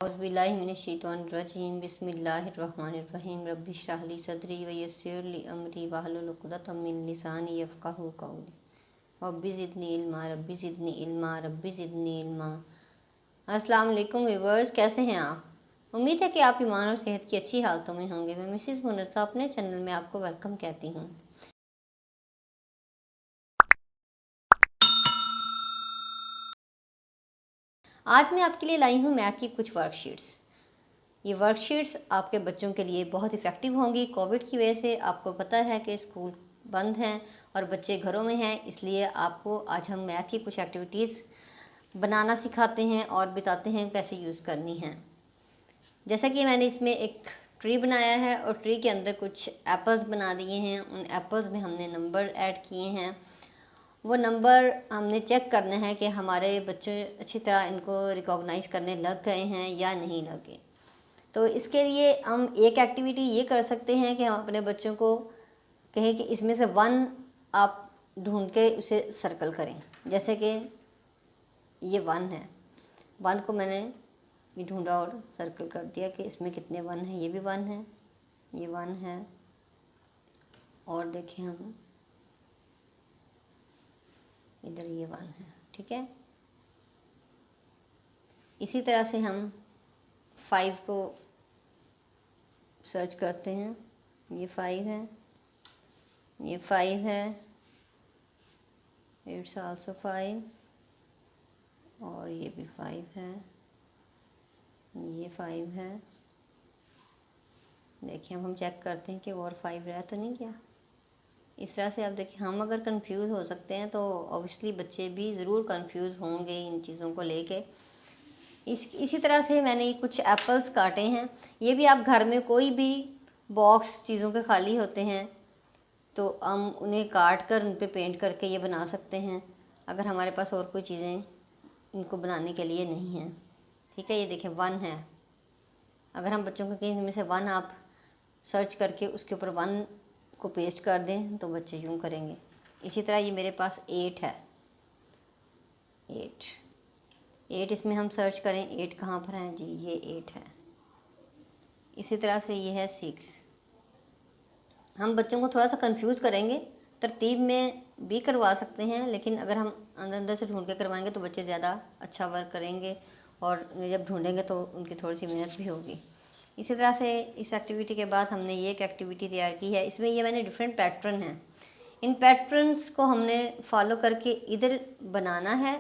औज़ुबिल्लाहिमिनश्शैतानिर्रजीम बिस्मिल्लाहिर्रहमानिर्रहीम रब्बि इश्रह ली सदरी व यस्सिर ली अमरी वहलुल उक़दतम मिन लिसानी यफ़क़हू क़ौली रब्बि ज़िदनी इल्मा रब्बि ज़िदनी इल्मा रब्बि ज़िदनी इल्मा। अस्सलाम वालेकुम व्यूअर्स, कैसे हैं आप? उम्मीद है कि आप ईमान और सेहत की अच्छी हालतों में होंगे। मैं मिसेस मुनस्सा अपने चैनल में आपको वेलकम कहती हूँ। आज मैं आपके लिए लाई हूँ मैथ की कुछ वर्कशीट्स। ये वर्कशीट्स आपके बच्चों के लिए बहुत इफ़ेक्टिव होंगी। कोविड की वजह से आपको पता है कि स्कूल बंद हैं और बच्चे घरों में हैं, इसलिए आपको आज हम मैथ की कुछ एक्टिविटीज़ बनाना सिखाते हैं और बताते हैं कैसे यूज़ करनी है। जैसा कि मैंने इसमें एक ट्री बनाया है और ट्री के अंदर कुछ एप्पल्स बना दिए हैं। उन एप्पल्स में हमने नंबर ऐड किए हैं। वो नंबर हमने चेक करना है कि हमारे बच्चे अच्छी तरह इनको रिकॉग्नाइज़ करने लग गए हैं या नहीं लगे। तो इसके लिए हम एक एक्टिविटी ये कर सकते हैं कि हम अपने बच्चों को कहें कि इसमें से 1 आप ढूंढ के उसे सर्कल करें। जैसे कि ये 1 है, 1 को मैंने ये ढूंढा और सर्कल कर दिया कि इसमें कितने 1 हैं। ये भी 1 है, ये 1 है, और देखें हम इधर ये 1 है। ठीक है, इसी तरह से हम 5 को सर्च करते हैं। ये 5 है, ये 5 है, इट्स आल्सो 5, और ये भी 5 है, ये 5 है। देखिए अब हम चेक करते हैं कि और 5 रह तो नहीं गया। इस तरह से आप देखिए, हम अगर कंफ्यूज हो सकते हैं तो ऑब्वियसली बच्चे भी ज़रूर कंफ्यूज होंगे इन चीज़ों को लेके। इसी तरह से मैंने कुछ एप्पल्स काटे हैं। ये भी आप घर में कोई भी बॉक्स चीज़ों के खाली होते हैं तो हम उन्हें काट कर उन पे पेंट करके ये बना सकते हैं, अगर हमारे पास और कोई चीज़ें इनको बनाने के लिए नहीं हैं। ठीक है, ये देखिए 1 है। अगर हम बच्चों को कहीं में से 1 आप सर्च करके उसके ऊपर 1 को पेस्ट कर दें तो बच्चे यूँ करेंगे। इसी तरह ये मेरे पास 8 है, 8 इसमें हम सर्च करें 8 कहाँ पर है जी, ये 8 है। इसी तरह से ये है 6। हम बच्चों को थोड़ा सा कंफ्यूज करेंगे, तरतीब में भी करवा सकते हैं, लेकिन अगर हम अंदर अंदर से ढूंढ के करवाएंगे तो बच्चे ज़्यादा अच्छा वर्क करेंगे और जब ढूंढेंगे तो उनकी थोड़ी सी मेहनत भी होगी। इसी तरह से इस एक्टिविटी के बाद हमने ये एक एक्टिविटी तैयार की है। इसमें ये मैंने डिफरेंट पैटर्न हैं, इन पैटर्न्स को हमने फॉलो करके इधर बनाना है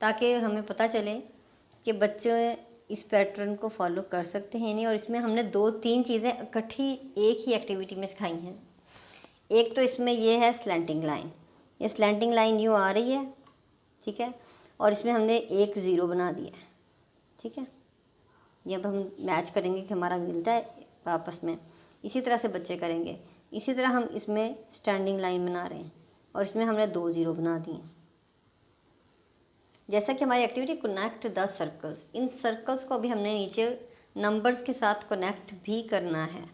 ताकि हमें पता चले कि बच्चे इस पैटर्न को फॉलो कर सकते हैं नहीं। और इसमें हमने 2-3 चीज़ें इकट्ठी एक ही एक्टिविटी में सिखाई हैं। एक तो इसमें ये है स्लैंटिंग लाइन, ये स्लैंटिंग लाइन यूँ आ रही है, ठीक है, और इसमें हमने एक 0 बना दिया है। ठीक है, ये अब हम मैच करेंगे कि हमारा मिलता है आपस में। इसी तरह से बच्चे करेंगे। इसी तरह हम इसमें स्टैंडिंग लाइन बना रहे हैं और इसमें हमने 2 0 बना दिए। जैसा कि हमारी activity connect the circles, in circles को अभी हमने नीचे नंबर्स के साथ कनेक्ट भी करना है।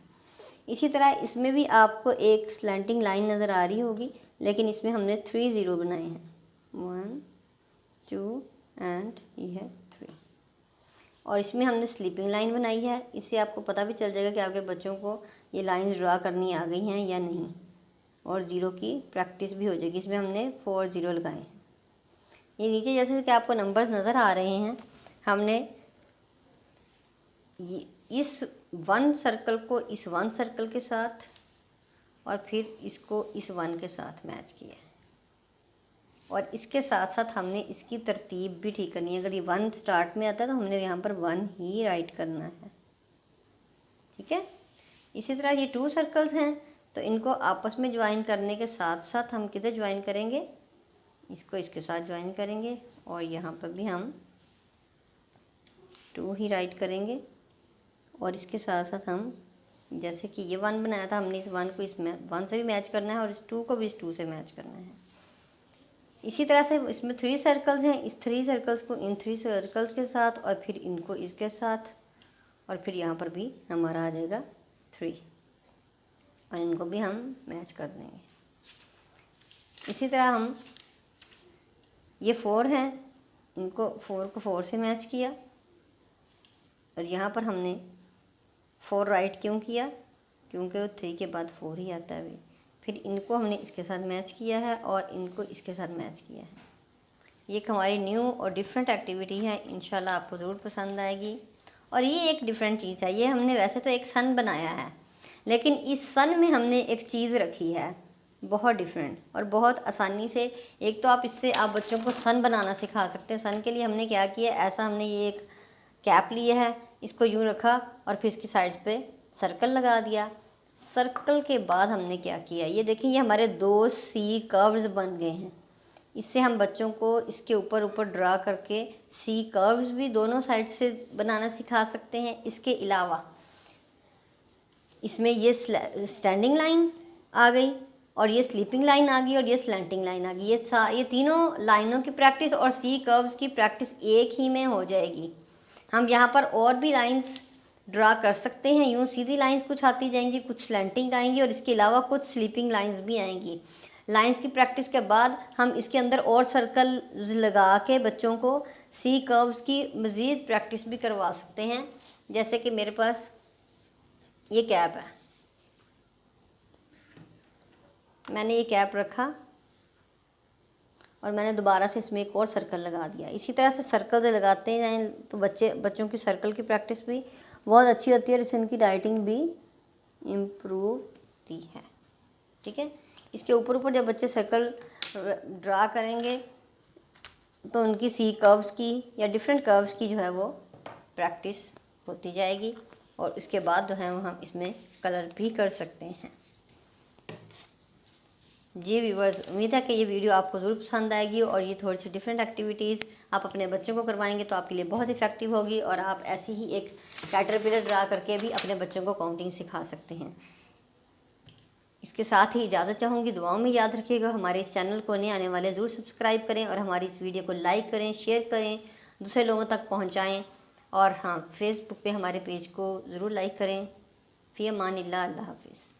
इसी तरह इसमें भी आपको एक स्लैंटिंग लाइन नज़र आ रही होगी, लेकिन इसमें हमने 3 0 बनाए हैं, 1 2 एंड ये है 3। और इसमें हमने स्लीपिंग लाइन बनाई है। इससे आपको पता भी चल जाएगा कि आपके बच्चों को ये लाइंस ड्रा करनी आ गई हैं या नहीं, और 0 की प्रैक्टिस भी हो जाएगी। इसमें हमने 4 0 लगाए हैं। ये नीचे जैसे कि आपको नंबर्स नज़र आ रहे हैं, हमने इस 1 सर्कल को इस 1 सर्कल के साथ और फिर इसको इस 1 के साथ मैच किया, और इसके साथ साथ हमने इसकी तरतीब भी ठीक करनी है। अगर ये 1 स्टार्ट में आता है तो हमने यहाँ पर 1 ही राइट करना है। ठीक है, इसी तरह ये 2 सर्कल्स हैं तो इनको आपस में ज्वाइन करने के साथ साथ हम किधर ज्वाइन करेंगे, इसको इसके साथ ज्वाइन करेंगे, और यहाँ पर भी हम 2 ही राइट करेंगे। और इसके साथ साथ हम जैसे कि ये 1 बनाया था, हमने इस 1 को इस 1 से भी मैच करना है और इस 2 को भी इस 2 से मैच करना है। इसी तरह से इसमें 3 सर्कल्स हैं, इस 3 सर्कल्स को इन 3 सर्कल्स के साथ और फिर इनको इसके साथ, और फिर यहाँ पर भी हमारा आ जाएगा 3, और इनको भी हम मैच कर देंगे। इसी तरह हम ये 4 हैं, इनको 4 को 4 से मैच किया, और यहाँ पर हमने 4 राइट क्यों किया, क्योंकि 3 के बाद 4 ही आता है। फिर इनको हमने इसके साथ मैच किया है और इनको इसके साथ मैच किया है। ये एक हमारी न्यू और डिफरेंट एक्टिविटी है, इंशाल्लाह आपको ज़रूर पसंद आएगी। और ये एक डिफरेंट चीज़ है, ये हमने वैसे तो एक सन बनाया है, लेकिन इस सन में हमने एक चीज़ रखी है बहुत डिफरेंट और बहुत आसानी से। एक तो आप इससे आप बच्चों को सन बनाना सिखा सकते हैं। सन के लिए हमने क्या किया, ऐसा हमने ये एक कैप लिया है, इसको यूँ रखा और फिर इसकी साइड्स पे सर्कल लगा दिया। सर्कल के बाद हमने क्या किया, ये देखें, ये हमारे 2 सी कर्व्स बन गए हैं। इससे हम बच्चों को इसके ऊपर ऊपर ड्रा करके सी कर्व्स भी दोनों साइड से बनाना सिखा सकते हैं। इसके अलावा इसमें ये स्टैंडिंग लाइन आ गई और ये स्लीपिंग लाइन आ गई और ये स्लैंटिंग लाइन आ गई। ये तीनों लाइनों की प्रैक्टिस और सी कर्व्स की प्रैक्टिस एक ही में हो जाएगी। हम यहाँ पर और भी लाइंस ड्रा कर सकते हैं, यूँ सीधी लाइंस कुछ आती जाएंगी, कुछ स्लैंटिंग आएंगी और इसके अलावा कुछ स्लीपिंग लाइंस भी आएंगी। लाइंस की प्रैक्टिस के बाद हम इसके अंदर और सर्कल लगा के बच्चों को सी कर्व्स की मज़ीद प्रैक्टिस भी करवा सकते हैं। जैसे कि मेरे पास ये कैप है, मैंने ये कैप रखा और मैंने दोबारा से इसमें एक और सर्कल लगा दिया। इसी तरह से सर्कल लगाते जाएं तो बच्चों की सर्कल की प्रैक्टिस भी बहुत अच्छी होती है और इससे उनकी राइटिंग भी इम्प्रूव होती है। ठीक है, इसके ऊपर ऊपर जब बच्चे सर्कल ड्रा करेंगे तो उनकी सी कर्व्स की या डिफरेंट कर्व्स की जो है वो प्रैक्टिस होती जाएगी और इसके बाद जो है वो हम इसमें कलर भी कर सकते हैं। जी व्यूवर्स, उम्मीद है कि ये वीडियो आपको ज़रूर पसंद आएगी और ये थोड़ी सी डिफरेंट एक्टिविटीज़ आप अपने बच्चों को करवाएंगे तो आपके लिए बहुत इफ़ेक्टिव होगी और आप ऐसी ही एक कैटरपिलर ड्रा करके भी अपने बच्चों को काउंटिंग सिखा सकते हैं। इसके साथ ही इजाज़त चाहूँगी, दुआओं में याद रखिएगा। हमारे इस चैनल को नए आने वाले ज़रूर सब्सक्राइब करें और हमारी इस वीडियो को लाइक करें, शेयर करें, दूसरे लोगों तक पहुँचाएँ। और हाँ, फेसबुक पे हमारे पेज को ज़रूर लाइक करें। फ़ी अमानिल्लाह, अल्लाह हाफ़िज़।